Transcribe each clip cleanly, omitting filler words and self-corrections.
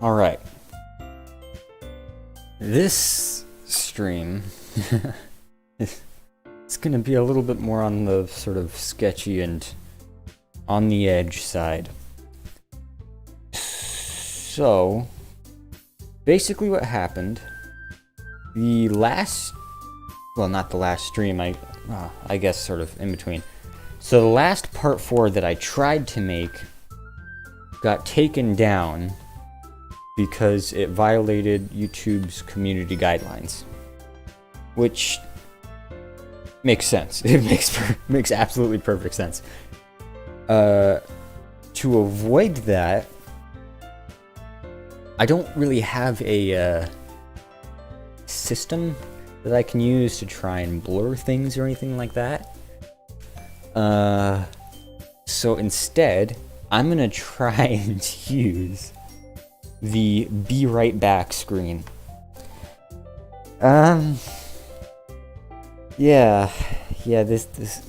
Alright. This stream it's gonna be a little bit more on the sort of sketchy and on the edge side. So, basically what happened, the last, well, not the last stream, I guess sort of in between. So the last part 4 that I tried to make got taken down because it violated YouTube's community guidelines, which makes sense. It makes absolutely perfect sense. To avoid that, I don't really have a system that I can use to try and blur things or anything like that. So instead, I'm gonna try and use the be right back screen. Yeah, this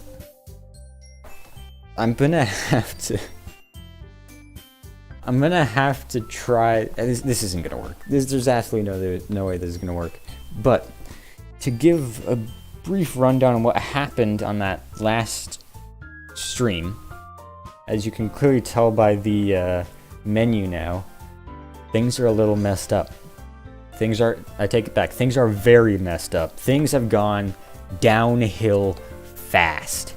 I'm gonna have to try. This isn't gonna work. There's absolutely no way this is gonna work. But to give a brief rundown on what happened on that last stream, as you can clearly tell by the menu now, things are a little messed up. I take it back, things are very messed up. Things have gone downhill fast.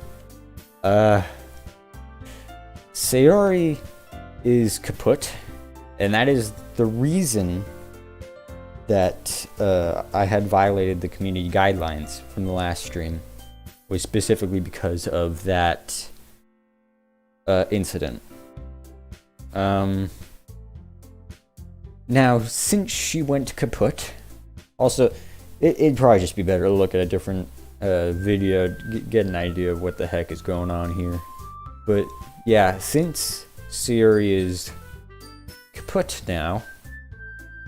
Sayori is kaput, and that is the reason that I had violated the community guidelines from the last stream, was specifically because of that incident. Now, since she went kaput, also, it'd probably just be better to look at a different video, get an idea of what the heck is going on here. But yeah, since Sayori is kaput now,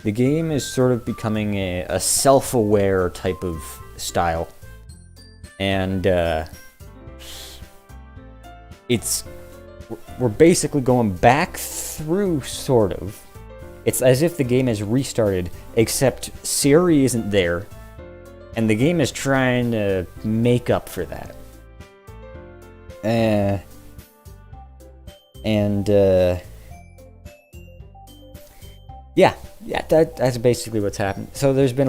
the game is sort of becoming a self-aware type of style. And we're basically going back through, sort of. It's as if the game has restarted, except Sayori isn't there, and the game is trying to make up for that. Yeah, that's basically what's happened. So there's been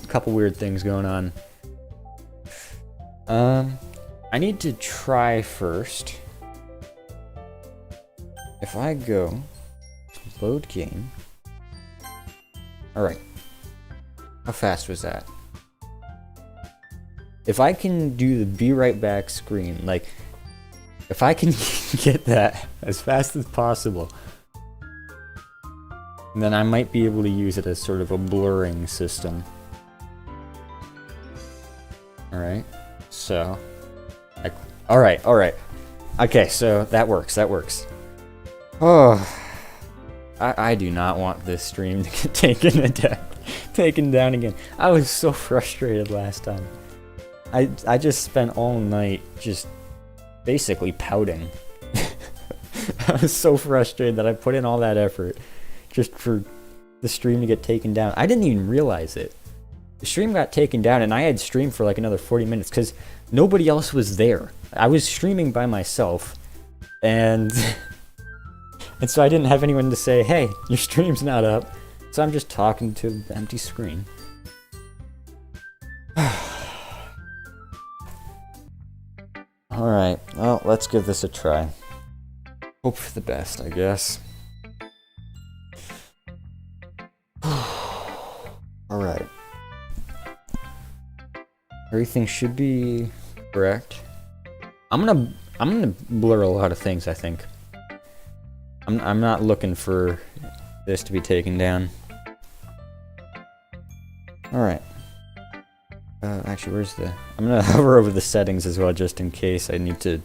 couple weird things going on. I need to try first. If I go to load game. Alright. How fast was that? If I can do the be right back screen, like, if I can get that as fast as possible, then I might be able to use it as sort of a blurring system. Alright, so... Alright. Okay, so that works. Oh... I do not want this stream to get taken down again. I was so frustrated last time. I just spent all night just basically pouting. I was so frustrated that I put in all that effort just for the stream to get taken down. I didn't even realize it. The stream got taken down and I had streamed for like another 40 minutes because nobody else was there. I was streaming by myself, and and so I didn't have anyone to say, hey, your stream's not up. So I'm just talking to an empty screen. Alright, well, let's give this a try. Hope for the best, I guess. Alright. Everything should be correct. I'm gonna blur a lot of things, I think. I'm not looking for this to be taken down. Alright. Actually, where's the... I'm gonna hover over the settings as well, just in case I need to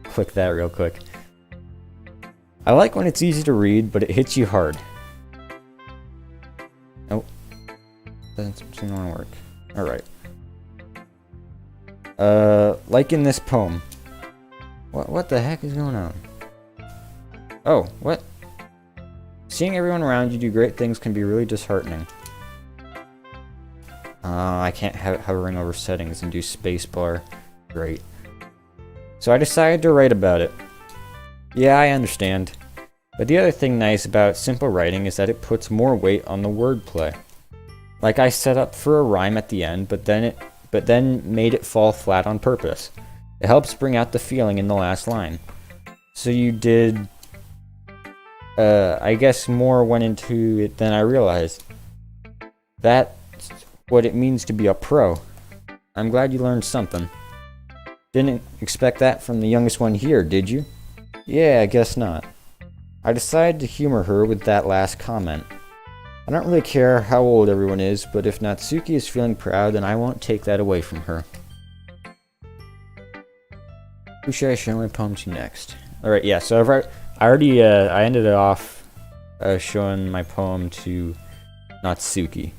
click that real quick. I like when it's easy to read, but it hits you hard. Oh. Doesn't seem to want to work. Alright. Like in this poem. What the heck is going on? Oh, what? Seeing everyone around you do great things can be really disheartening. I can't have hovering over settings and do spacebar. Great. So I decided to write about it. Yeah, I understand. But the other thing nice about simple writing is that it puts more weight on the wordplay. Like I set up for a rhyme at the end, but then made it fall flat on purpose. It helps bring out the feeling in the last line. So you did... I guess more went into it than I realized. That's what it means to be a pro. I'm glad you learned something. Didn't expect that from the youngest one here, did you? Yeah, I guess not. I decided to humor her with that last comment. I don't really care how old everyone is, but if Natsuki is feeling proud, then I won't take that away from her. Who should I show my poem to next? Alright, yeah, so I ended it off showing my poem to Natsuki.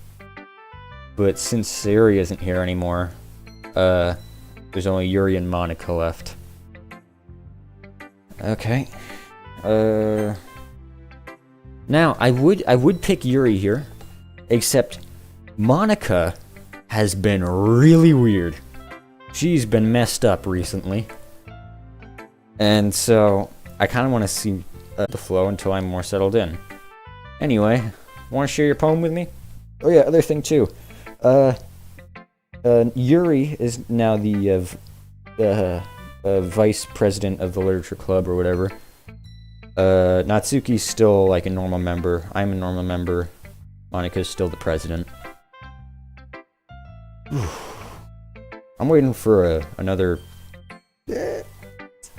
But since Yuri isn't here anymore, there's only Yuri and Monica left. Okay. Now, I would pick Yuri here, except Monica has been really weird. She's been messed up recently. And so, I kind of want to see the flow until I'm more settled in. Anyway, want to share your poem with me? Oh yeah, other thing too. Yuri is now the vice president of the literature club or whatever. Natsuki's still like a normal member. I'm a normal member. Monica's still the president. I'm waiting for another...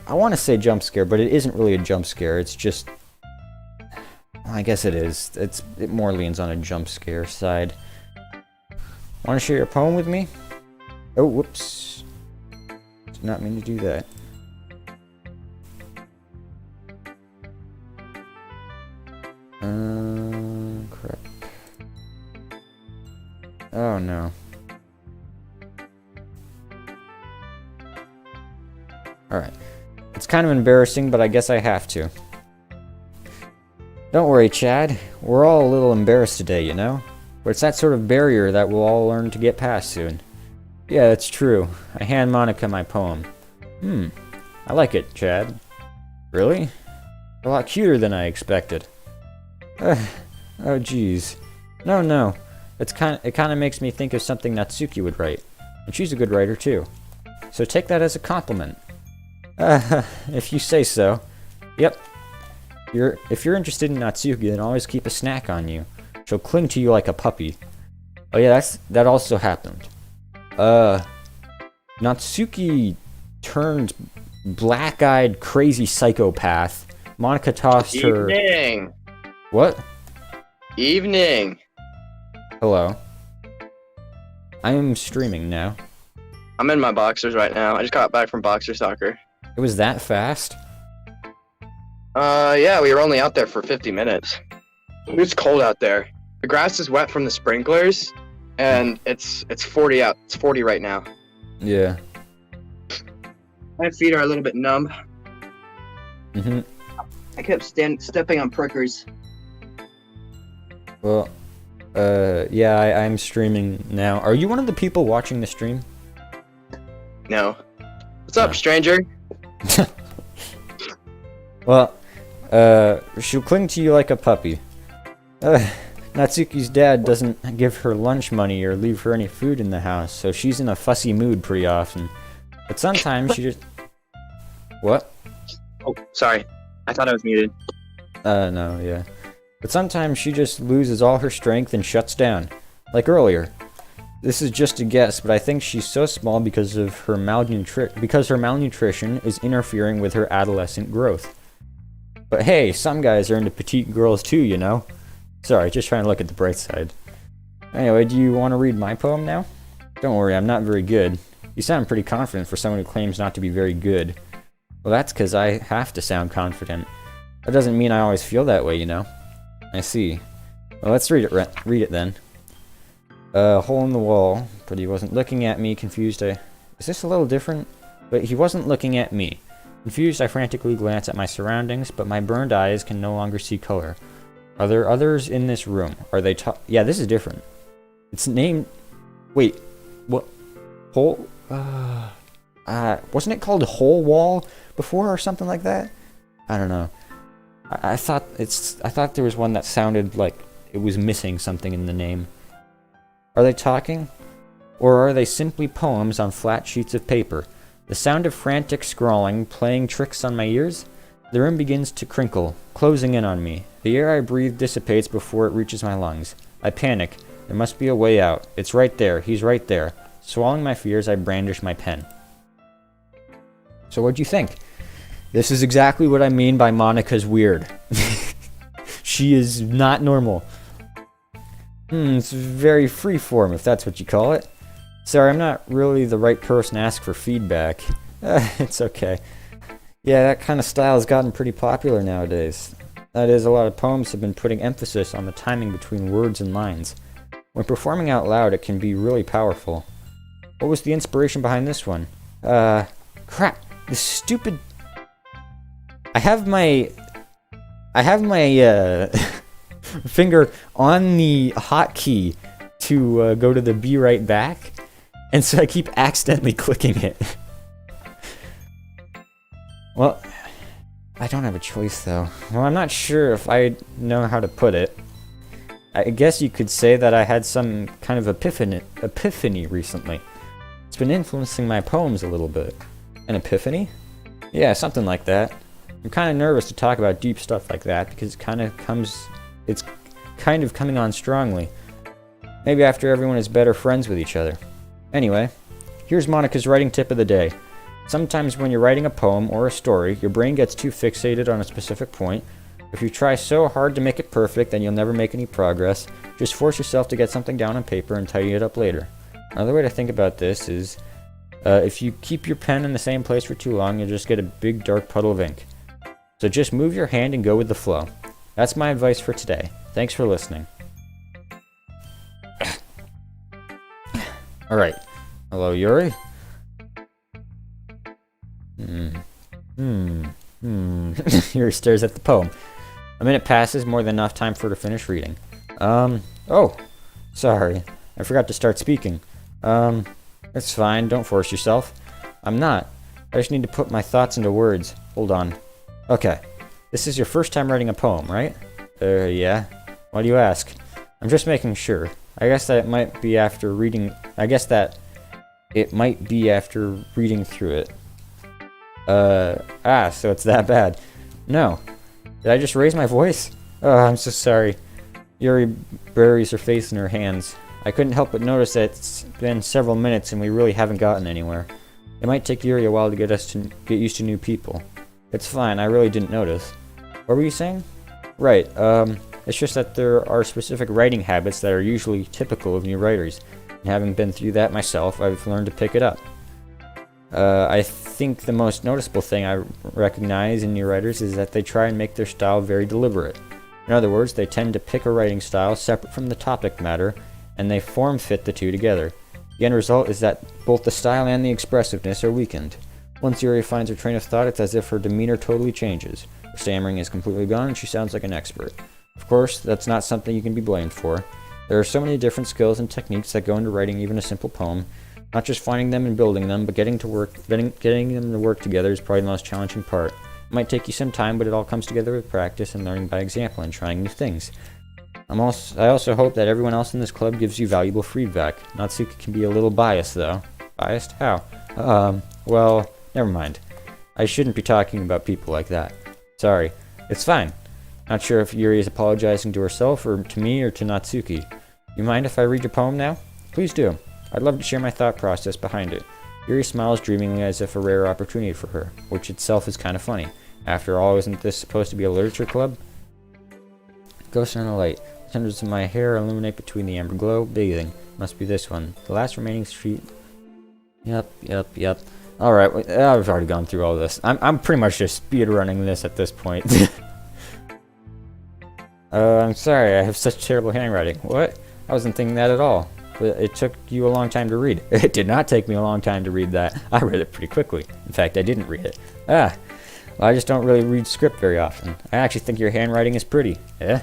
I want to say jump scare, but it isn't really a jump scare. It's just... I guess it is. It more leans on a jump scare side. Want to share your poem with me? Oh, whoops. Did not mean to do that. Crap. Oh no. Alright. It's kind of embarrassing, but I guess I have to. Don't worry, Chad. We're all a little embarrassed today, you know? But it's that sort of barrier that we'll all learn to get past soon. Yeah, it's true. I hand Monica my poem. I like it, Chad. Really? A lot cuter than I expected. Oh, jeez. No. It kind of makes me think of something Natsuki would write. And she's a good writer, too. So take that as a compliment. If you say so. Yep. If you're interested in Natsuki, then always keep a snack on you. She'll cling to you like a puppy. Oh yeah, that also happened. Natsuki turned black-eyed crazy psychopath. Monica tossed her... Evening! What? Evening! Hello. I am streaming now. I'm in my boxers right now. I just got back from boxer soccer. It was that fast? Yeah, we were only out there for 50 minutes. It's cold out there. The grass is wet from the sprinklers, and it's 40 out. It's 40 right now. Yeah. My feet are a little bit numb. Mm-hmm. I kept stepping on prickers. Well, yeah, I'm streaming now. Are you one of the people watching the stream? No. What's up, stranger? Well, she'll cling to you like a puppy. Natsuki's dad doesn't give her lunch money or leave her any food in the house, so she's in a fussy mood pretty often. But sometimes she just... What? Oh, sorry. I thought I was muted. No, yeah. But sometimes she just loses all her strength and shuts down. Like earlier. This is just a guess, but I think she's so small because her malnutrition is interfering with her adolescent growth. But hey, some guys are into petite girls too, you know? Sorry, just trying to look at the bright side. Anyway, do you want to read my poem now? Don't worry, I'm not very good. You sound pretty confident for someone who claims not to be very good. Well, that's because I have to sound confident. That doesn't mean I always feel that way, you know? I see. Well, let's read it then. Hole in the wall, but he wasn't looking at me, confused. Is this a little different? But he wasn't looking at me. Confused, I frantically glance at my surroundings, but my burned eyes can no longer see color. Are there others in this room? Are they yeah, this is different. It's named... Wait. What? Hole... wasn't it called Hole Wall before or something like that? I don't know. I thought there was one that sounded like it was missing something in the name. Are they talking? Or are they simply poems on flat sheets of paper? The sound of frantic scrawling playing tricks on my ears? The room begins to crinkle, closing in on me. The air I breathe dissipates before it reaches my lungs. I panic. There must be a way out. It's right there. He's right there. Swallowing my fears, I brandish my pen. So what'd you think? This is exactly what I mean by Monica's weird. She is not normal. It's very freeform, if that's what you call it. Sorry, I'm not really the right person to ask for feedback. It's okay. Yeah, that kind of style has gotten pretty popular nowadays. That is, a lot of poems have been putting emphasis on the timing between words and lines. When performing out loud, it can be really powerful. What was the inspiration behind this one? Crap. This stupid... I have my finger on the hotkey to go to the be right back, and so I keep accidentally clicking it. Well, I don't have a choice though. Well, I'm not sure if I know how to put it. I guess you could say that I had some kind of epiphany recently. It's been influencing my poems a little bit. An epiphany? Yeah, something like that. I'm kind of nervous to talk about deep stuff like that because it's kind of coming on strongly. Maybe after everyone is better friends with each other. Anyway, here's Monica's writing tip of the day. Sometimes when you're writing a poem or a story, your brain gets too fixated on a specific point. If you try so hard to make it perfect, then you'll never make any progress. Just force yourself to get something down on paper and tidy it up later. Another way to think about this is, if you keep your pen in the same place for too long, you'll just get a big dark puddle of ink. So just move your hand and go with the flow. That's my advice for today. Thanks for listening. Alright. Hello, Yuri? Yuri stares at the poem. A minute passes, more than enough time for her to finish reading. Oh. Sorry. I forgot to start speaking. It's fine. Don't force yourself. I'm not. I just need to put my thoughts into words. Hold on. Okay. This is your first time writing a poem, right? Yeah. Why do you ask? I'm just making sure. I guess that it might be after reading through it. So it's that bad. No. Did I just raise my voice? Oh, I'm so sorry. Yuri buries her face in her hands. I couldn't help but notice that it's been several minutes and we really haven't gotten anywhere. It might take Yuri a while to get used to new people. It's fine, I really didn't notice. What were you saying? Right, it's just that there are specific writing habits that are usually typical of new writers. And having been through that myself, I've learned to pick it up. I think the most noticeable thing I recognize in new writers is that they try and make their style very deliberate. In other words, they tend to pick a writing style separate from the topic matter, and they form-fit the two together. The end result is that both the style and the expressiveness are weakened. Once Yuri finds her train of thought, it's as if her demeanor totally changes. Her stammering is completely gone, and she sounds like an expert. Of course, that's not something you can be blamed for. There are so many different skills and techniques that go into writing even a simple poem. Not just finding them and building them, but getting them to work together is probably the most challenging part. It might take you some time, but it all comes together with practice and learning by example and trying new things. I also hope that everyone else in this club gives you valuable feedback. Natsuki can be a little biased, though. Biased? How? Well, never mind. I shouldn't be talking about people like that. Sorry. It's fine. Not sure if Yuri is apologizing to herself, or to me, or to Natsuki. You mind if I read your poem now? Please do. I'd love to share my thought process behind it. Yuri smiles dreamingly as if a rare opportunity for her, which itself is kind of funny. After all, isn't this supposed to be a literature club? Ghost in the light. The tendrils of my hair illuminate between the amber glow. Bathing. Must be this one. The last remaining street. Yep. Alright, I've already gone through all this. I'm pretty much just speed running this at this point. I'm sorry, I have such terrible handwriting. What? I wasn't thinking that at all. But it took you a long time to read. It did not take me a long time to read that. I read it pretty quickly. In fact, I didn't read it. Well, I just don't really read script very often. I actually think your handwriting is pretty. Yeah?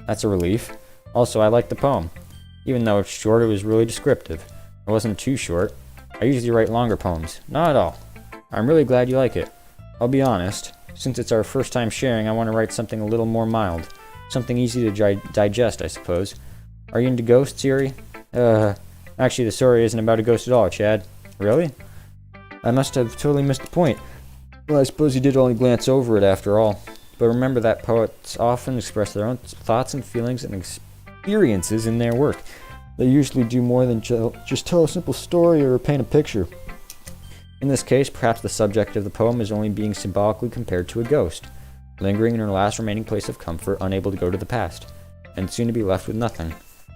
That's a relief. Also, I like the poem. Even though it's short, it was really descriptive. It wasn't too short. I usually write longer poems. Not at all. I'm really glad you like it. I'll be honest. Since it's our first time sharing, I want to write something a little more mild. Something easy to digest, I suppose. Are you into ghosts, Yuri? Actually, the story isn't about a ghost at all, Chad. Really? I must have totally missed the point. Well, I suppose you did only glance over it after all. But remember that poets often express their own thoughts and feelings and experiences in their work. They usually do more than just tell a simple story or paint a picture. In this case, perhaps the subject of the poem is only being symbolically compared to a ghost, lingering in her last remaining place of comfort, unable to go to the past, and soon to be left with nothing.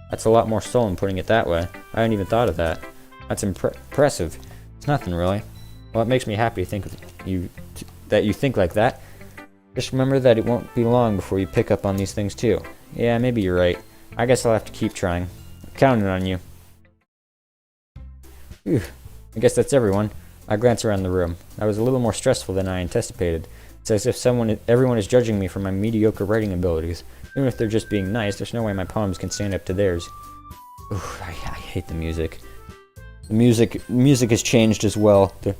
That's a lot more solemn putting it that way. I hadn't even thought of that. That's impressive. It's nothing, really. Well, it makes me happy to think that you think like that. Just remember that it won't be long before you pick up on these things, too. Yeah, maybe you're right. I guess I'll have to keep trying. I'm counting on you. Phew. I guess that's everyone. I glance around the room. That was a little more stressful than I anticipated. It's as if everyone is judging me for my mediocre writing abilities. Even if they're just being nice, there's no way my poems can stand up to theirs. Oof, I hate the music. The music has changed as well. The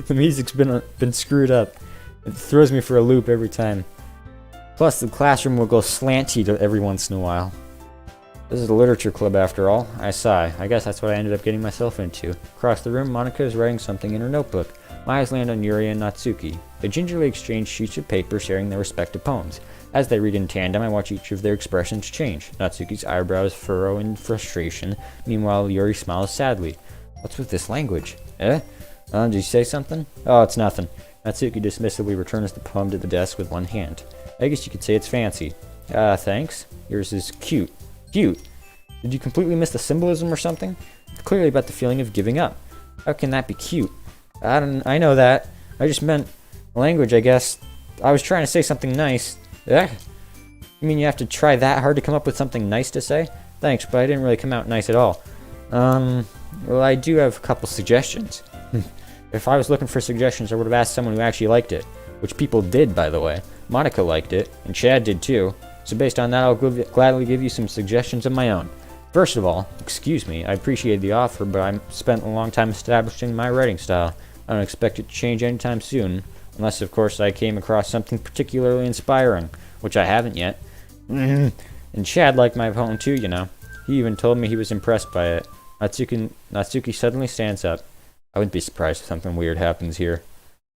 music's been screwed up. It throws me for a loop every time. Plus, the classroom will go slanty every once in a while. This is a literature club after all. I sigh. I guess that's what I ended up getting myself into. Across the room, Monika is writing something in her notebook. My eyes land on Yuri and Natsuki. They gingerly exchange sheets of paper sharing their respective poems. As they read in tandem, I watch each of their expressions change. Natsuki's eyebrows furrow in frustration. Meanwhile, Yuri smiles sadly. What's with this language? Did you say something? Oh, it's nothing. Natsuki dismissively returns the poem to the desk with one hand. I guess you could say it's fancy. Thanks. Yours is cute. Cute. Did you completely miss the symbolism or something? It's clearly about the feeling of giving up. How can that be cute? I know that. I just meant language, I guess. I was trying to say something nice. You mean you have to try that hard to come up with something nice to say? Thanks, but I didn't really come out nice at all. Well, I do have a couple suggestions. If I was looking for suggestions, I would have asked someone who actually liked it. Which people did, by the way. Monika liked it, and Chad did too. So based on that, I'll gladly give you some suggestions of my own. First of all, excuse me, I appreciate the offer, but I spent a long time establishing my writing style. I don't expect it to change anytime soon, unless of course I came across something particularly inspiring, which I haven't yet. And Chad liked my poem too, you know. He even told me he was impressed by it. Natsuki suddenly stands up. I wouldn't be surprised if something weird happens here.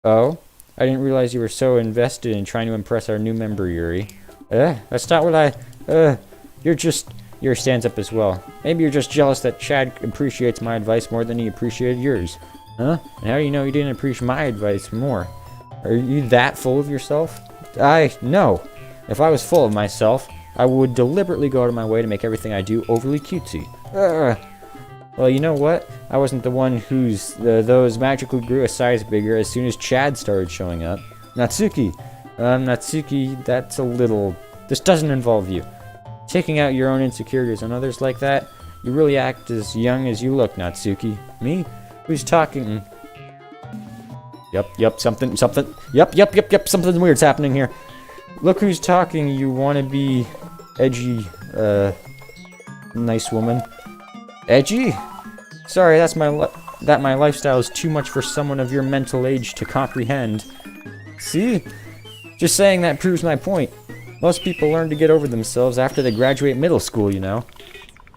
Oh? I didn't realize you were so invested in trying to impress our new member, Yuri. That's not what Yuri stands up as well. Maybe you're just jealous that Chad appreciates my advice more than he appreciated yours. Huh? And how do you know he didn't appreciate my advice more? Are you that full of yourself? No. If I was full of myself, I would deliberately go out of my way to make everything I do overly cutesy. Well, you know what? I wasn't the one those magically grew a size bigger as soon as Chad started showing up. Natsuki, that's a little... This doesn't involve you. Taking out your own insecurities on others like that, you really act as young as you look, Natsuki. Me? Who's talking? Yep, something, yep, something weird's happening here. Look who's talking, you wanna be edgy, nice woman. Edgy? Sorry, my lifestyle is too much for someone of your mental age to comprehend. See? Just saying that proves my point. Most people learn to get over themselves after they graduate middle school, you know.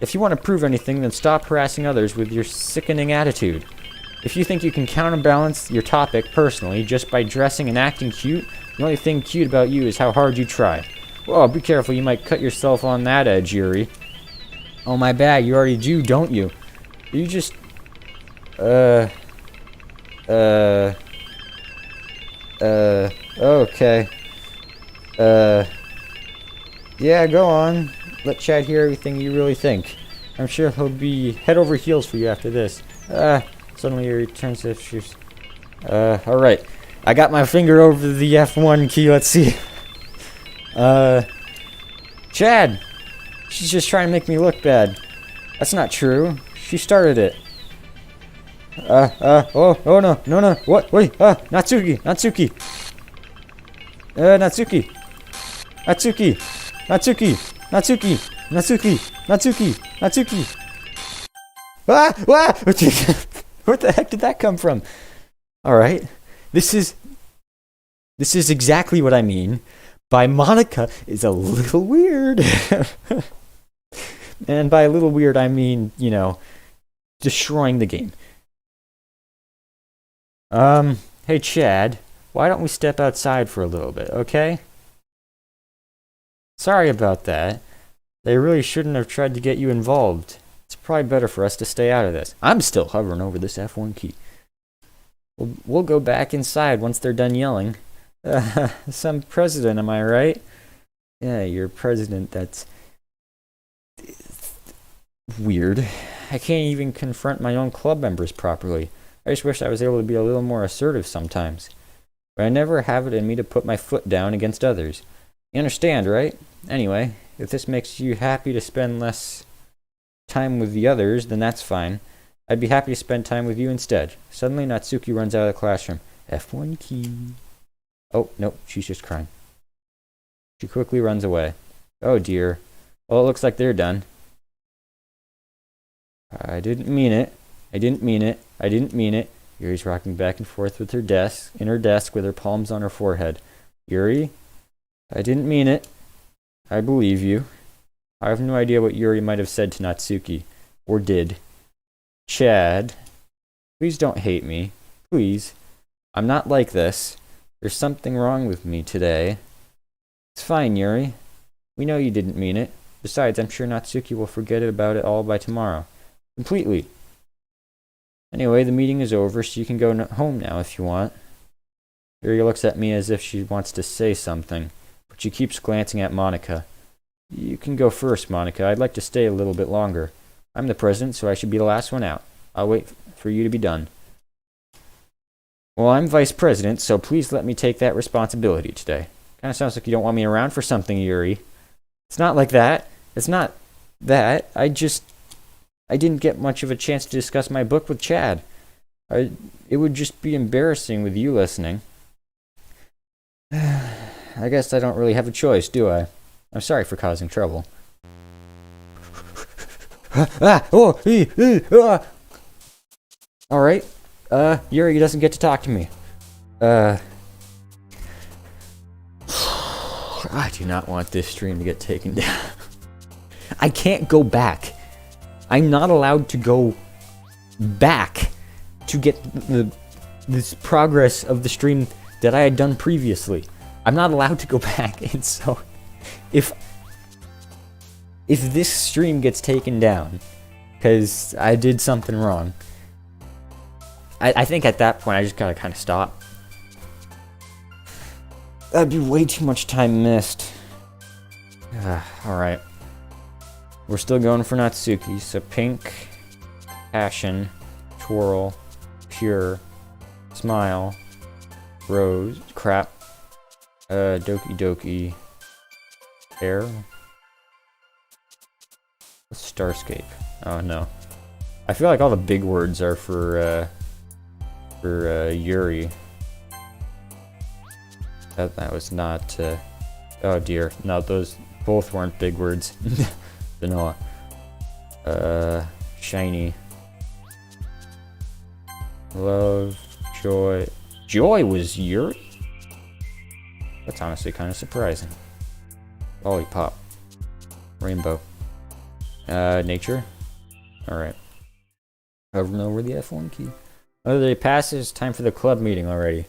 If you want to prove anything, then stop harassing others with your sickening attitude. If you think you can counterbalance your topic personally just by dressing and acting cute, the only thing cute about you is how hard you try. Whoa, be careful, you might cut yourself on that edge, Yuri. Oh, my bad, you already do, don't you? You just... okay. Yeah, go on. Let Chad hear everything you really think. I'm sure he'll be head over heels for you after this. Suddenly he returns to shoes. Alright. I got my finger over the F1 key, let's see. Chad! She's just trying to make me look bad. That's not true. She started it. Oh no, what? Wait, Natsuki! Natsuki! Natsuki! Natsuki! Natsuki! Natsuki! Natsuki! Natsuki! Ah! Ah! Where the heck did that come from? Alright. This is exactly what I mean by Monica is a little weird. And by a little weird, I mean, you know, destroying the game. Hey Chad, why don't we step outside for a little bit, okay? Sorry about that. They really shouldn't have tried to get you involved. It's probably better for us to stay out of this. I'm still hovering over this F1 key. We'll go back inside once they're done yelling. Some president, am I right? Yeah, you're president. That's weird. I can't even confront my own club members properly. I just wish I was able to be a little more assertive sometimes. But I never have it in me to put my foot down against others. You understand, right? Anyway, if this makes you happy to spend less time with the others, then that's fine. I'd be happy to spend time with you instead. Suddenly, Natsuki runs out of the classroom. F1 key. Oh, nope, she's just crying. She quickly runs away. Oh dear. Well, it looks like they're done. I didn't mean it. I didn't mean it. I didn't mean it. Yuri's rocking back and forth with her desk, in her desk with her palms on her forehead. Yuri? I didn't mean it. I believe you. I have no idea what Yuri might have said to Natsuki. Or did. Chad, please don't hate me. Please. I'm not like this. There's something wrong with me today. It's fine, Yuri. We know you didn't mean it. Besides, I'm sure Natsuki will forget about it all by tomorrow. Completely. Anyway, the meeting is over, so you can go home now if you want. Yuri looks at me as if she wants to say something, but she keeps glancing at Monica. You can go first, Monica. I'd like to stay a little bit longer. I'm the president, so I should be the last one out. I'll wait for you to be done. Well, I'm vice president, so please let me take that responsibility today. Kind of sounds like you don't want me around for something, Yuri. It's not like that. It's not that. I didn't get much of a chance to discuss my book with Chad. It would just be embarrassing with you listening. I guess I don't really have a choice, do I? I'm sorry for causing trouble. Alright. Yuri doesn't get to talk to me. I do not want this stream to get taken down. I can't go back. I'm not allowed to go back to get this progress of the stream that I had done previously. I'm not allowed to go back, and so if this stream gets taken down because I did something wrong, I think at that point I just gotta kind of stop. That'd be way too much time missed. Alright. We're still going for Natsuki, so pink, passion, twirl, pure, smile, rose, crap, Doki Doki, air, starscape. Oh no. I feel like all the big words are for Yuri. That was not, oh dear. No, those both weren't big words. Vanilla. Shiny. Love, joy. Joy was Yuri? That's honestly kind of surprising. Lollipop. Rainbow. Nature. Alright. Hovering over the F1 key. Another day passes, time for the club meeting already.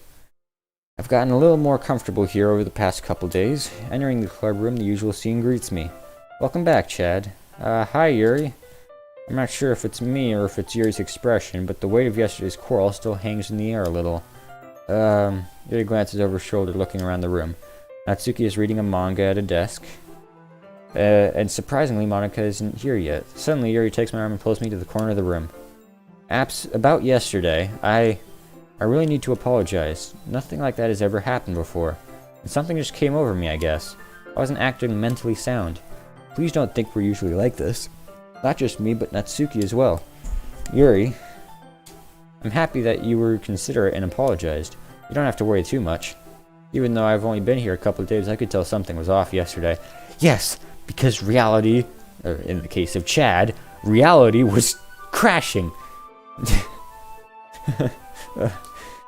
I've gotten a little more comfortable here over the past couple days. Entering the club room, the usual scene greets me. Welcome back, Chad. Hi, Yuri. I'm not sure if it's me or if it's Yuri's expression, but the weight of yesterday's quarrel still hangs in the air a little. Yuri glances over his shoulder, looking around the room. Natsuki is reading a manga at a desk. And surprisingly, Monica isn't here yet. Suddenly, Yuri takes my arm and pulls me to the corner of the room. About yesterday, I really need to apologize. Nothing like that has ever happened before. And something just came over me, I guess. I wasn't acting mentally sound. Please don't think we're usually like this. Not just me, but Natsuki as well. Yuri, I'm happy that you were considerate and apologized. You don't have to worry too much. Even though I've only been here a couple of days, I could tell something was off yesterday. Yes, because reality, or in the case of Chad, reality was crashing.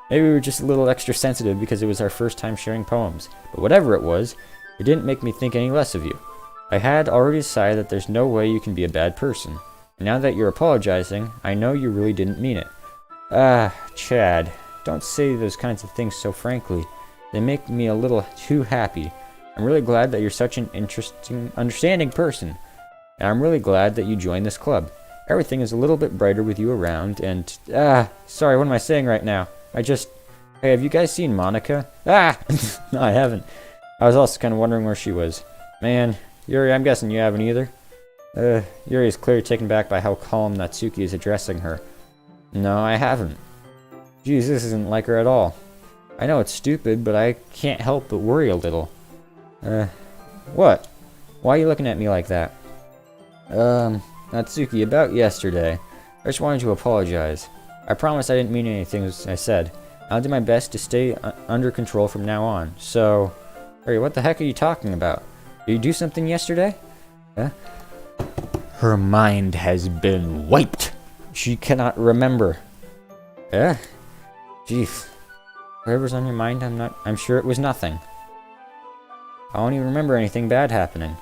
Maybe we were just a little extra sensitive because it was our first time sharing poems. But whatever it was, it didn't make me think any less of you. I had already decided that there's no way you can be a bad person. And now that you're apologizing, I know you really didn't mean it. Chad, don't say those kinds of things so frankly. They make me a little too happy. I'm really glad that you're such an interesting, understanding person. And I'm really glad that you joined this club. Everything is a little bit brighter with you around, and... sorry, what am I saying right now? Hey, have you guys seen Monica? No, I haven't. I was also kind of wondering where she was. Man, Yuri, I'm guessing you haven't either. Yuri is clearly taken back by how calm Natsuki is addressing her. No, I haven't. Geez, this isn't like her at all. I know it's stupid, but I can't help but worry a little. What? Why are you looking at me like that? Natsuki, about yesterday. I just wanted to apologize. I promise I didn't mean anything as I said. I'll do my best to stay under control from now on. So, Harry, what the heck are you talking about? Did you do something yesterday? Her mind has been wiped. She cannot remember. Jeez. Whatever's on your mind, I'm sure it was nothing. I don't even remember anything bad happening.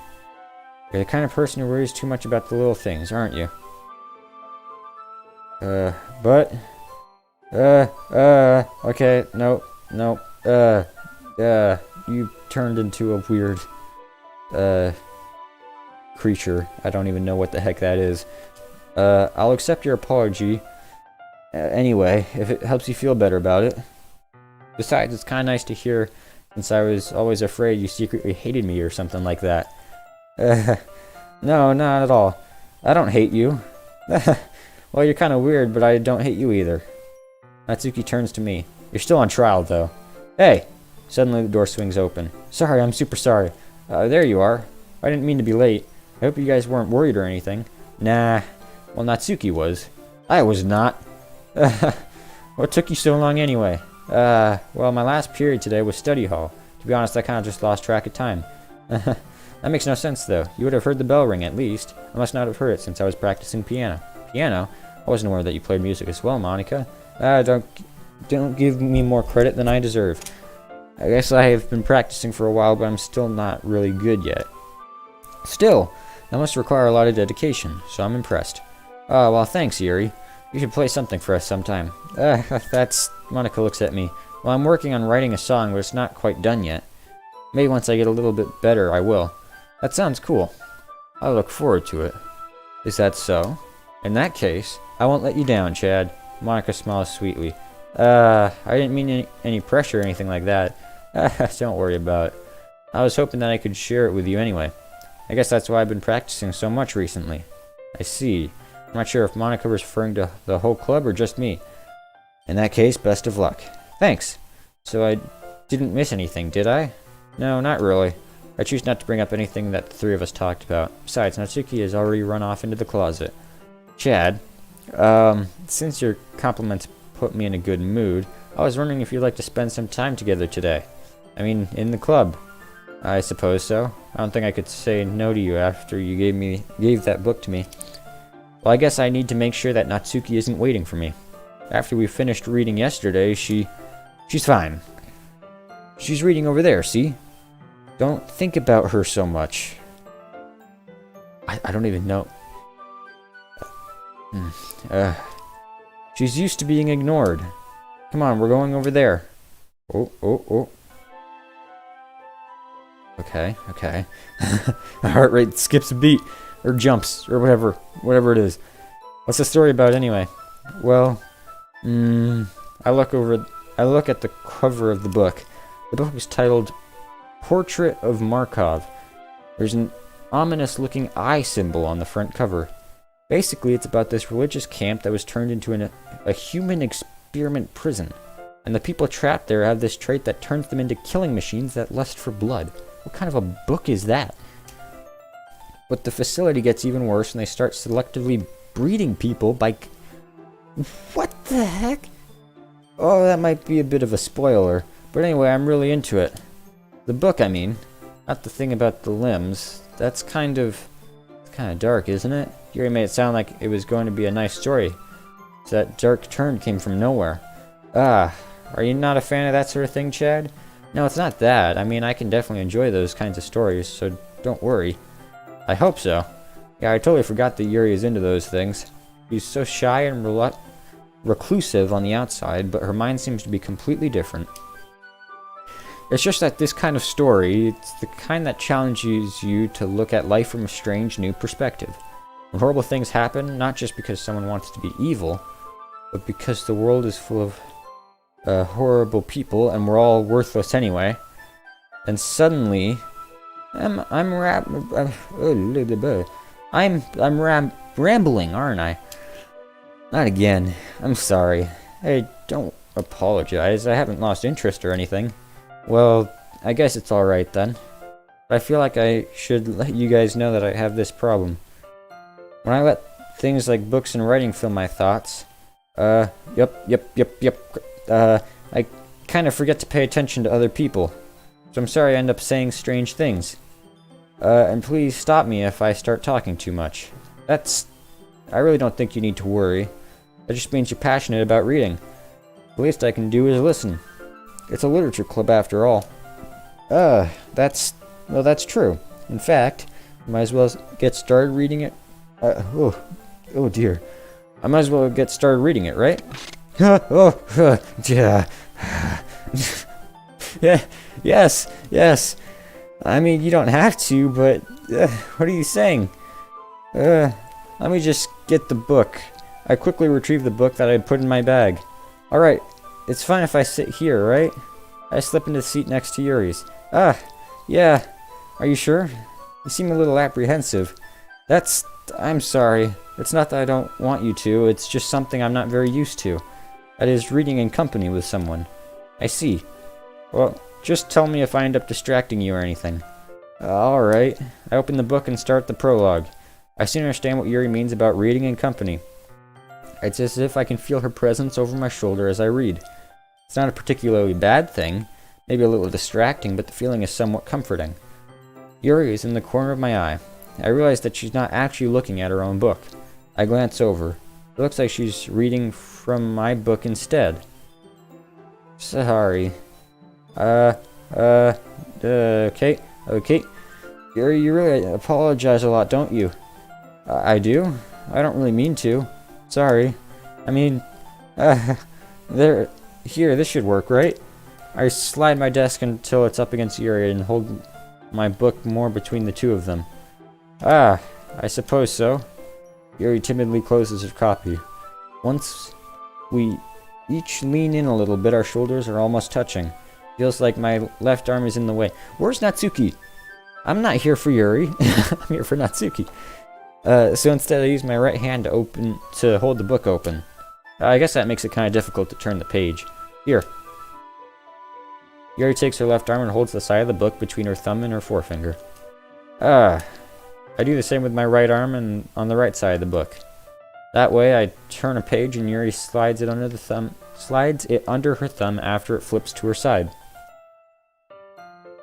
You're the kind of person who worries too much about the little things, aren't you? Okay, no, you turned into a weird, creature. I don't even know what the heck that is. I'll accept your apology, anyway, if it helps you feel better about it. Besides, it's kinda nice to hear, since I was always afraid you secretly hated me or something like that. No, not at all. I don't hate you. Well, you're kinda weird, but I don't hate you either. Natsuki turns to me. You're still on trial, though. Hey! Suddenly the door swings open. Sorry, I'm super sorry. There you are. I didn't mean to be late. I hope you guys weren't worried or anything. Nah. Well, Natsuki was. I was not. What took you so long anyway? Well, my last period today was study hall. To be honest, I kinda just lost track of time. That makes no sense, though. You would have heard the bell ring, at least. I must not have heard it since I was practicing piano. Piano? I wasn't aware that you played music as well, Monica. Don't give me more credit than I deserve. I guess I have been practicing for a while, but I'm still not really good yet. Still, that must require a lot of dedication, so I'm impressed. Well, thanks, Yuri. You should play something for us sometime. Monica looks at me. Well, I'm working on writing a song, but it's not quite done yet. Maybe once I get a little bit better, I will. That sounds cool. I look forward to it. Is that so? In that case, I won't let you down, Chad. Monica smiles sweetly. I didn't mean any pressure or anything like that. Don't worry about it. I was hoping that I could share it with you anyway. I guess that's why I've been practicing so much recently. I see. I'm not sure if Monica was referring to the whole club or just me. In that case, best of luck. Thanks. So I didn't miss anything, did I? No, not really. I choose not to bring up anything that the three of us talked about. Besides, Natsuki has already run off into the closet. Chad, since your compliments put me in a good mood, I was wondering if you'd like to spend some time together today. I mean, in the club. I suppose so. I don't think I could say no to you after you gave that book to me. Well, I guess I need to make sure that Natsuki isn't waiting for me. After we finished reading yesterday, she's fine. She's reading over there, see? Don't think about her so much. I don't even know. She's used to being ignored. Come on, we're going over there. Oh. Okay. My heart rate skips a beat. Or jumps. Or whatever it is. What's the story about anyway? Well, I look at the cover of the book. The book is titled Portrait of Markov. There's an ominous-looking eye symbol on the front cover. Basically, it's about this religious camp that was turned into a human experiment prison. And the people trapped there have this trait that turns them into killing machines that lust for blood. What kind of a book is that? But the facility gets even worse and they start selectively breeding people by... What the heck? Oh, that might be a bit of a spoiler, But anyway, I'm really into it. The book, I mean. Not the thing about the limbs. That's kind of dark, isn't it? Yuri made it sound like it was going to be a nice story. So that dark turn came from nowhere. Ah, are you not a fan of that sort of thing, Chad? No, it's not that. I mean, I can definitely enjoy those kinds of stories, so don't worry. I hope so. Yeah, I totally forgot that Yuri is into those things. She's so shy and reclusive on the outside, but her mind seems to be completely different. It's just that this kind of story, it's the kind that challenges you to look at life from a strange new perspective. When horrible things happen, not just because someone wants to be evil, but because the world is full of horrible people and we're all worthless anyway. And suddenly, I'm rambling, aren't I? Not again. I'm sorry. Hey, don't apologize. I haven't lost interest or anything. Well, I guess it's alright then. But I feel like I should let you guys know that I have this problem. When I let things like books and writing fill my thoughts, I kind of forget to pay attention to other people. So I'm sorry I end up saying strange things. And please stop me if I start talking too much. I really don't think you need to worry. That just means you're passionate about reading. The least I can do is listen. It's a literature club after all. That's true. In fact, I might as well get started reading it. Oh dear. I might as well get started reading it, right? Yeah. Yeah, yes. I mean, you don't have to, but what are you saying? Let me just get the book. I quickly retrieved the book that I had put in my bag. Alright, it's fine if I sit here, right? I slip into the seat next to Yuri's. Yeah. Are you sure? You seem a little apprehensive. I'm sorry. It's not that I don't want you to, it's just something I'm not very used to. That is, reading in company with someone. I see. Well, just tell me if I end up distracting you or anything. Alright. I open the book and start the prologue. I soon understand what Yuri means about reading in company. It's as if I can feel her presence over my shoulder as I read. It's not a particularly bad thing, maybe a little distracting, but the feeling is somewhat comforting. Yuri is in the corner of my eye. I realize that she's not actually looking at her own book. I glance over. It looks like she's reading from my book instead. Sorry. Okay. Yuri, you really apologize a lot, don't you? I do? I don't really mean to. Sorry. I mean, here, this should work, right? I slide my desk until it's up against Yuri and hold my book more between the two of them. I suppose so. Yuri timidly closes her copy. Once we each lean in a little bit, our shoulders are almost touching. Feels like my left arm is in the way. Where's Natsuki? I'm not here for Yuri. I'm here for Natsuki. So instead I use my right hand to hold the book open. I guess that makes it kind of difficult to turn the page. Here. Yuri takes her left arm and holds the side of the book between her thumb and her forefinger. I do the same with my right arm and on the right side of the book. That way I turn a page and Yuri slides it under her thumb after it flips to her side.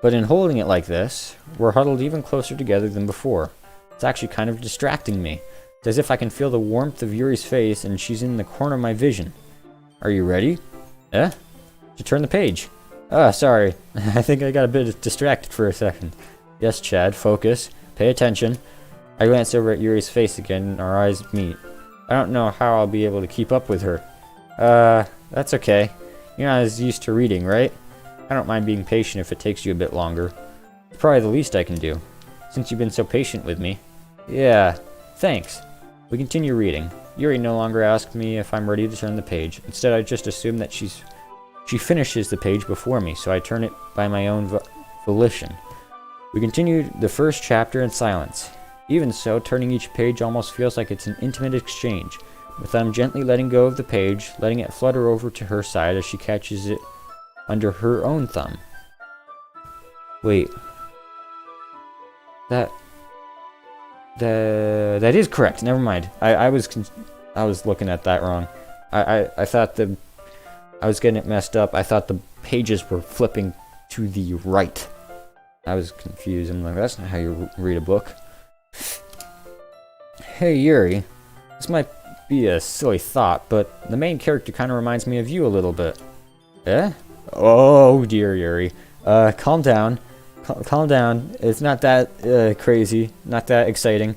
But in holding it like this, we're huddled even closer together than before. It's actually kind of distracting me. It's as if I can feel the warmth of Yuri's face and she's in the corner of my vision. Are you ready? To turn the page. Sorry. I think I got a bit distracted for a second. Yes, Chad, focus. Pay attention. I glance over at Yuri's face again and our eyes meet. I don't know how I'll be able to keep up with her. That's okay. You're not as used to reading, right? I don't mind being patient if it takes you a bit longer. It's probably the least I can do, since you've been so patient with me. Yeah, thanks. We continue reading. Yuri no longer asks me if I'm ready to turn the page. Instead, I just assume that she finishes the page before me, so I turn it by my own volition. We continue the first chapter in silence. Even so, turning each page almost feels like it's an intimate exchange, with them gently letting go of the page, letting it flutter over to her side as she catches it under her own thumb. Wait. That is correct. Never mind. I was looking at that wrong. I thought I was getting it messed up. I thought the pages were flipping to the right. I was confused. I'm like, that's not how you read a book. Hey, Yuri. This might be a silly thought, but the main character kind of reminds me of you a little bit. Eh? Oh, dear, Yuri. Calm down. Calm down. It's not that crazy. Not that exciting.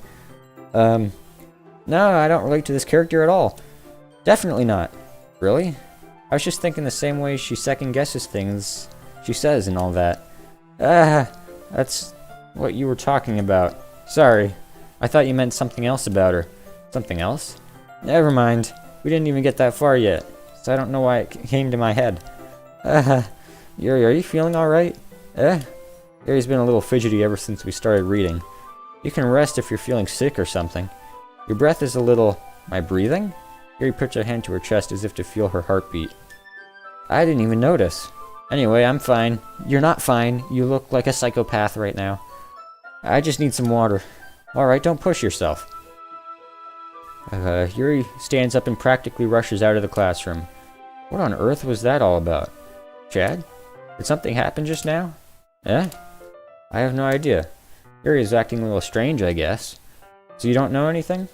No, I don't relate to this character at all. Definitely not. Really? I was just thinking the same way she second guesses things she says and all that. That's what you were talking about. Sorry. I thought you meant something else about her. Something else? Never mind. We didn't even get that far yet, so I don't know why it came to my head. Yuri, are you feeling alright? Yuri's been a little fidgety ever since we started reading. You can rest if you're feeling sick or something. Your breath is a little... My breathing? Yuri puts her hand to her chest as if to feel her heartbeat. I didn't even notice. Anyway, I'm fine. You're not fine. You look like a psychopath right now. I just need some water. Alright, don't push yourself. Yuri stands up and practically rushes out of the classroom. What on earth was that all about? Chad? Did something happen just now? I have no idea. Yuri is acting a little strange, I guess. So you don't know anything?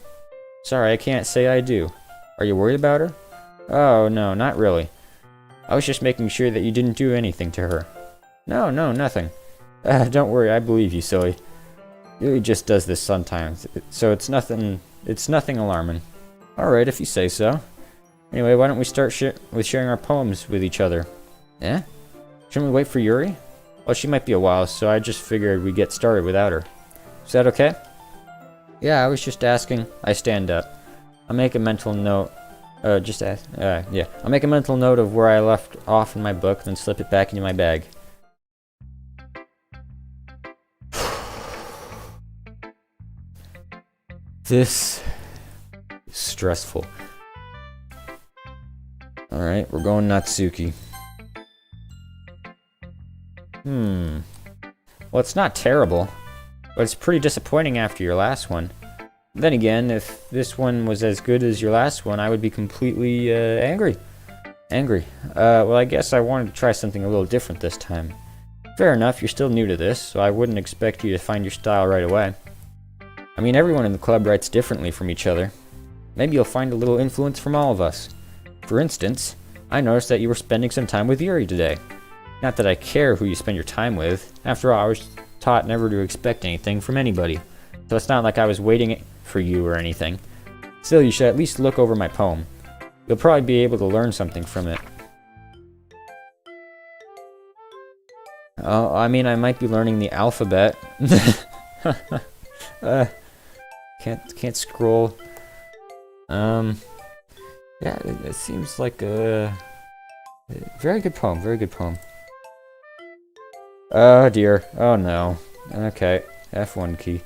Sorry, I can't say I do. Are you worried about her? Oh, no, not really. I was just making sure that you didn't do anything to her. No, nothing. Don't worry, I believe you, silly. Yuri just does this sometimes, so it's nothing alarming. Alright, if you say so. Anyway, why don't we start with sharing our poems with each other? Shouldn't we wait for Yuri? Well, she might be a while, so I just figured we'd get started without her. Is that okay? Yeah, I was just asking. I stand up. I'll make a mental note. I'll make a mental note of where I left off in my book, then slip it back into my bag. This is stressful. Alright, we're going Natsuki. Well, it's not terrible, but it's pretty disappointing after your last one. Then again, if this one was as good as your last one, I would be completely angry. Well, I guess I wanted to try something a little different this time. Fair enough, you're still new to this, so I wouldn't expect you to find your style right away. I mean, everyone in the club writes differently from each other. Maybe you'll find a little influence from all of us. For instance, I noticed that you were spending some time with Yuri today. Not that I care who you spend your time with. After all, I was taught never to expect anything from anybody. So it's not like I was waiting for you or anything. Still, you should at least look over my poem. You'll probably be able to learn something from it. Oh, I mean, I might be learning the alphabet. Can't scroll. Yeah, it seems like a very good poem. Oh dear. Oh no. Okay, F1 key.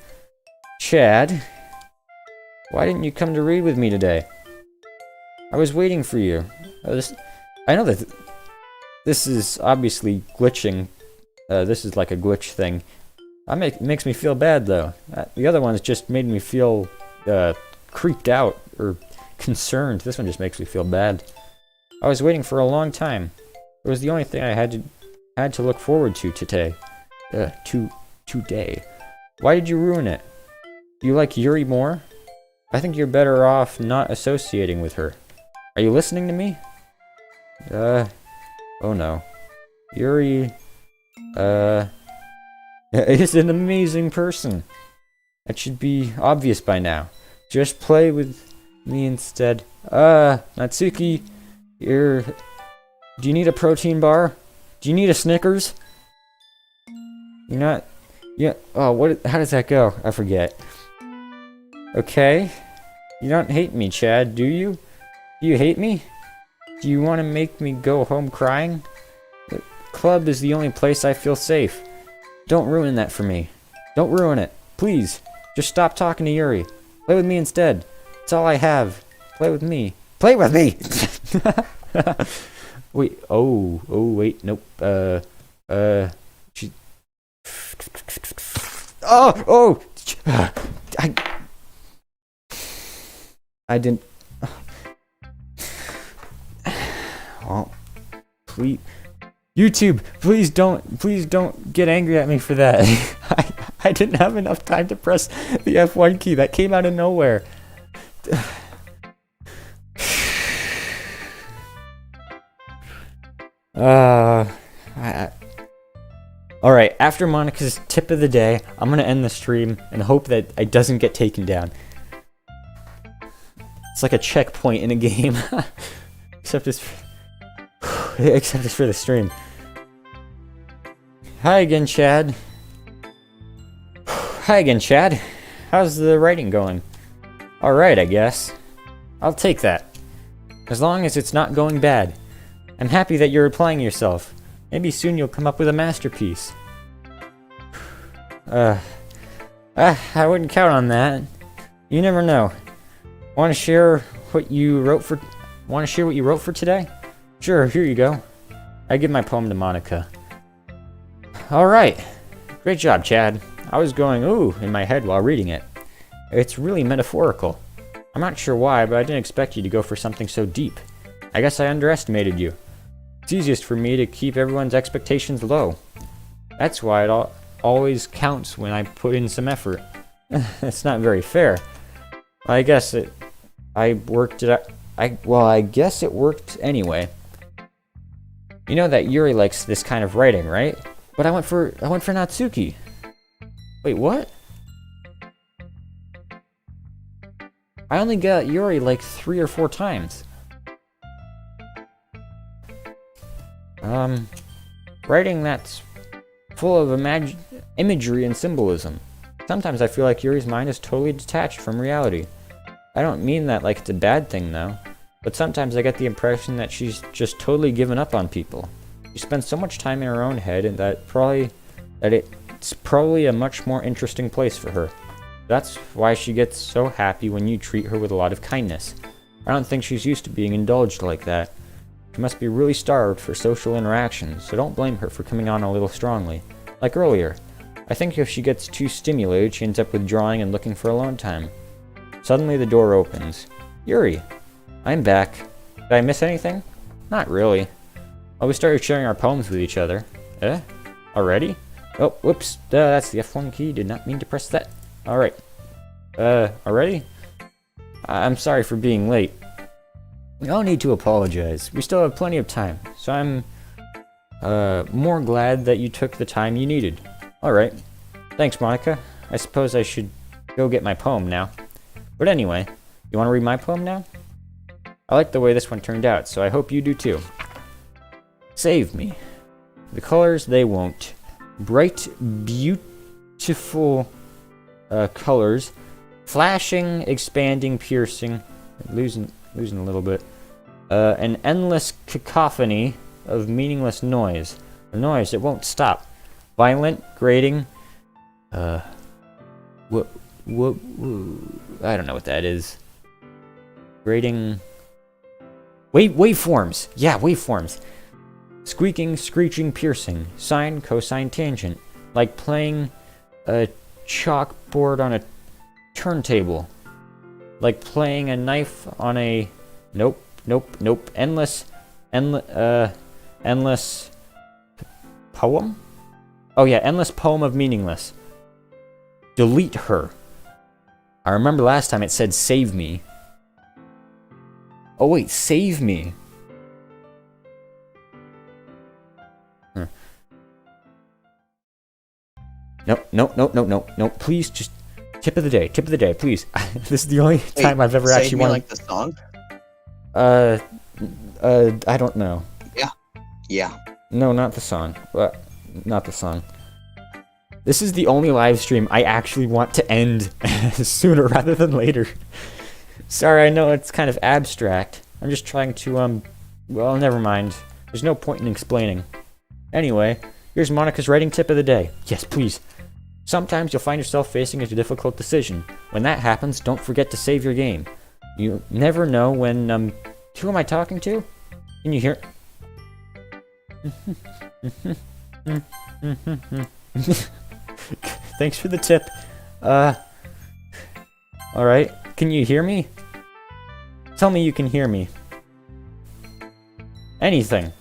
Chad, why didn't you come to read with me today? I was waiting for you. I know that this is obviously glitching. This is like a glitch thing. It makes me feel bad though. The other ones just made me feel creeped out or concerned. This one just makes me feel bad. I was waiting for a long time. It was the only thing I had to look forward to today. Today. Why did you ruin it? Do you like Yuri more? I think you're better off not associating with her. Are you listening to me? Oh no. Yuri, is an amazing person. That should be obvious by now. Just play with me instead. Natsuki, do you need a protein bar? Do you need a Snickers? You're not... Yeah, oh, how does that go? I forget. Okay. You don't hate me, Chad, do you? Do you hate me? Do you want to make me go home crying? The club is the only place I feel safe. Don't ruin that for me. Don't ruin it. Please. Just stop talking to Yuri. Play with me instead. It's all I have. Play with me. Play with me! Wait, wait, nope, she... I didn't... Well, please, YouTube, please don't get angry at me for that. I didn't have enough time to press the F1 key. That came out of nowhere. Alright, after Monica's tip of the day, I'm gonna end the stream and hope that it doesn't get taken down. It's like a checkpoint in a game. Except it's for the stream. Hi again, Chad. Hi again, Chad. How's the writing going? Alright, I guess. I'll take that. As long as it's not going bad. I'm happy that you're applying yourself. Maybe soon you'll come up with a masterpiece. I wouldn't count on that. You never know. Want to share what you wrote for today? Sure, here you go. I give my poem to Monica. Alright. Great job, Chad. I was going ooh in my head while reading it. It's really metaphorical. I'm not sure why, but I didn't expect you to go for something so deep. I guess I underestimated you. It's easiest for me to keep everyone's expectations low. That's why it always counts when I put in some effort. It's not very fair. I guess it worked anyway. You know that Yuri likes this kind of writing, right? But I went for Natsuki. Wait, what? I only got Yuri like 3 or 4 times. Writing that's full of imagery and symbolism. Sometimes I feel like Yuri's mind is totally detached from reality. I don't mean that like it's a bad thing though, but sometimes I get the impression that she's just totally given up on people. She spends so much time in her own head and it's probably a much more interesting place for her. That's why she gets so happy when you treat her with a lot of kindness. I don't think she's used to being indulged like that. She must be really starved for social interaction, so don't blame her for coming on a little strongly. Like earlier, I think if she gets too stimulated, she ends up withdrawing and looking for alone time. Suddenly the door opens. Yuri, I'm back. Did I miss anything? Not really. Oh, we started sharing our poems with each other. Already? Oh, whoops. That's the F1 key. Did not mean to press that. Alright. Already? I'm sorry for being late. No need to apologize. We still have plenty of time, so I'm more glad that you took the time you needed. Alright. Thanks, Monica. I suppose I should go get my poem now. But anyway, you want to read my poem now? I like the way this one turned out, so I hope you do too. Save me. The colors they won't. Bright, beautiful colors. Flashing, expanding, piercing. Losing a little bit. An endless cacophony of meaningless noise. A noise that won't stop. Violent, grating. What? I don't know what that is. Grating. Waveforms. Yeah, waveforms. Squeaking, screeching, piercing. Sine, cosine, tangent. Like playing a chalkboard on a turntable. Like playing a knife on a... Nope. Endless poem? Oh yeah, endless poem of meaningless. Delete her. I remember last time it said save me. Oh wait, save me. No. Please, just tip of the day, please. This is the only time I've ever actually wanted. Like the song? I don't know. Yeah. No, not the song. Not the song. This is the only live stream I actually want to end sooner rather than later. Sorry, I know it's kind of abstract. I'm just trying to, well, never mind. There's no point in explaining. Anyway, here's Monica's writing tip of the day. Yes, please. Sometimes you'll find yourself facing a difficult decision. When that happens, don't forget to save your game. You never know when, who am I talking to? Can you hear? Thanks for the tip. Alright. Can you hear me? Tell me you can hear me. Anything.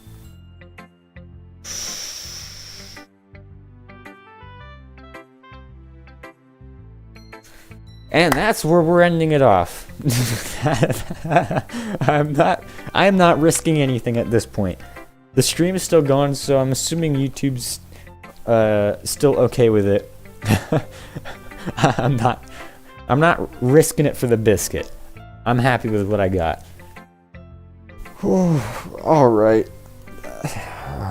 And that's where we're ending it off. I'm not risking anything at this point. The stream is still going, so I'm assuming YouTube's still okay with it. I'm not risking it for the biscuit. I'm happy with what I got. All right.